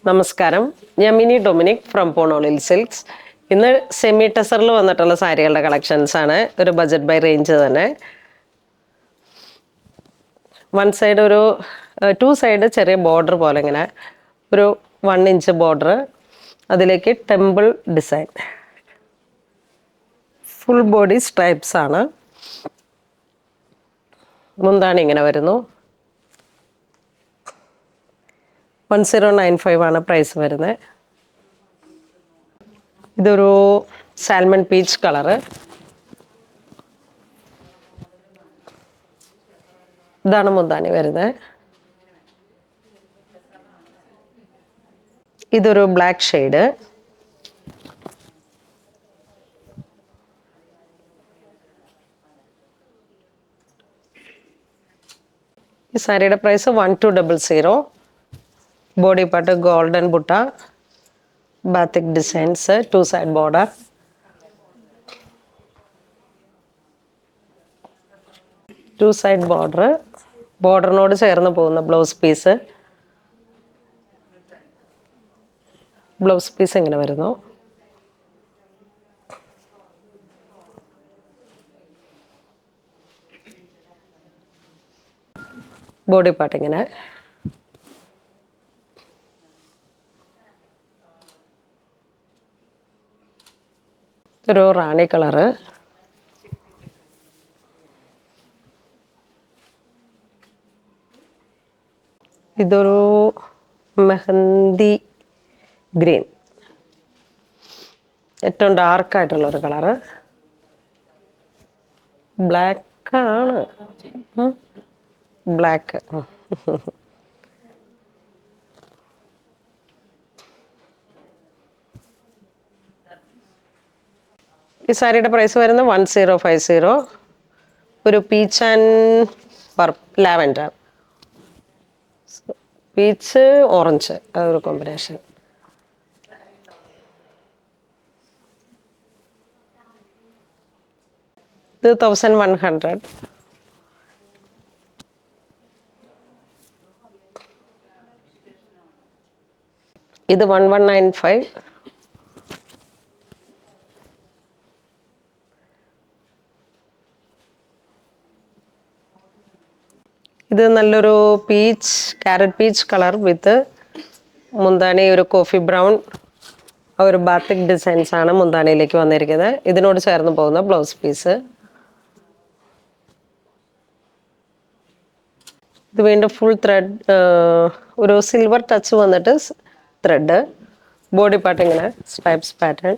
നമസ്കാരം, ഞാൻ mini Dominic from പോണോളിൽ silks. ഇന്ന് സെമി ടെസറിൽ വന്നിട്ടുള്ള സാരികളുടെ കളക്ഷൻസ് ആണ്. ഒരു ബജറ്റ് ബൈ റേഞ്ച് തന്നെ. വൺ സൈഡ് ഒരു 2 സൈഡ് ചെറിയ ബോർഡർ പോലെ ഇങ്ങനെ ഒരു 1 ഇഞ്ച് ബോർഡർ, അതിലേക്ക് temple design, full body stripes ആണ്. മുന്താണി ഇങ്ങനെ വരുന്നു. 1095 ആണ് പ്രൈസ് വരുന്നത്. ഇതൊരു സാൽമൺ പീച്ച് കളറ്. ഇതാണ് മുന്താണി വരുന്നത്. ഇതൊരു ബ്ലാക്ക് ഷെയ്ഡ്. ഈ സാരിയുടെ പ്രൈസ് 1200. ബോഡി പാർട്ട് ഗോൾഡൻ ബുട്ട, ബാത്തിക് ഡിസൈൻസ്, 2 സൈഡ് ബോർഡർ. ബോർഡറിനോട് ചേർന്ന് പോകുന്ന ബ്ലൗസ് പീസ്. ഇങ്ങനെ വരുന്നു. ബോഡി പാർട്ട് ഇങ്ങനെ. ഒരു റാണി കളറ്. ഇതൊരു മെഹന്തി ഗ്രീൻ, ഏറ്റവും ഡാർക്കായിട്ടുള്ളൊരു കളറ്. ബ്ലാക്ക് ആണ്. ബ്ലാക്ക്. ഈ സാരിയുടെ പ്രൈസ് വരുന്നത് 1050. ഒരു peach and lavender, peach orange, അതൊരു കോമ്പിനേഷൻ. ഇത് 1100. ഇത് 1195. ഇത് നല്ലൊരു പീച്ച്, ക്യാരറ്റ് പീച്ച് കളർ വിത്ത് മുന്താണി ഒരു കോഫി ബ്രൗൺ, ഒരു ബാത്തിക് ഡിസൈൻസ് ആണ് മുന്താണിയിലേക്ക് വന്നിരിക്കുന്നത്. ഇതിനോട് ചേർന്ന് പോകുന്ന ബ്ലൗസ് പീസ്. ഇത് വീണ്ടും ഫുൾ ത്രെഡ്, ഒരു സിൽവർ ടച്ച് വന്നിട്ട് ത്രെഡ്. ബോഡി പാർട്ട് ഇങ്ങനെ സ്ട്രൈപ്സ് പാറ്റേൺ.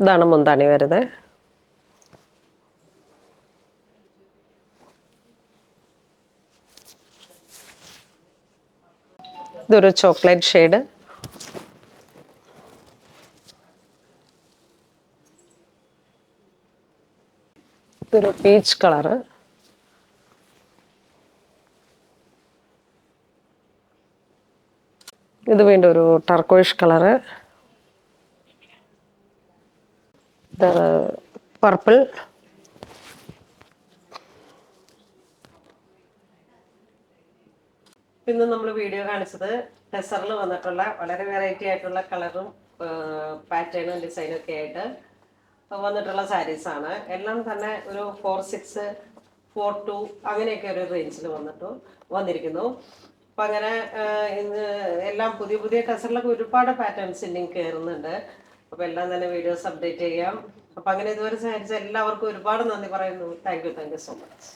ഇതാണ് മുന്താണി വരുന്നത്. ഇതൊരു ചോക്ലേറ്റ് ഷെയ്ഡ്. ഇതൊരു പീച്ച് കളറ്. ഇത് വീണ്ടും ഒരു ടർക്കോയിഷ് കളറ്. ഇത് പർപ്പിൾ. ഇന്ന് നമ്മൾ വീഡിയോ കാണിച്ചത് ടെസറിൽ വന്നിട്ടുള്ള വളരെ വെറൈറ്റി ആയിട്ടുള്ള കളറും പാറ്റേണും ഡിസൈനും ഒക്കെ ആയിട്ട് വന്നിട്ടുള്ള സാരീസാണ്. എല്ലാം തന്നെ ഒരു 46, 42 അങ്ങനെയൊക്കെ ഒരു റേഞ്ചിൽ വന്നിരിക്കുന്നു. അപ്പം അങ്ങനെ ഇന്ന് എല്ലാം പുതിയ പുതിയ ടെസറിലൊക്കെ ഒരുപാട് പാറ്റേൺസ് ഇനിയും കയറുന്നുണ്ട്. അപ്പോൾ എല്ലാം തന്നെ വീഡിയോസ് അപ്ഡേറ്റ് ചെയ്യാം. അപ്പം അങ്ങനെ ഇതുവരെ സഹായിച്ച എല്ലാവർക്കും ഒരുപാട് നന്ദി പറയുന്നു. Thank you so much.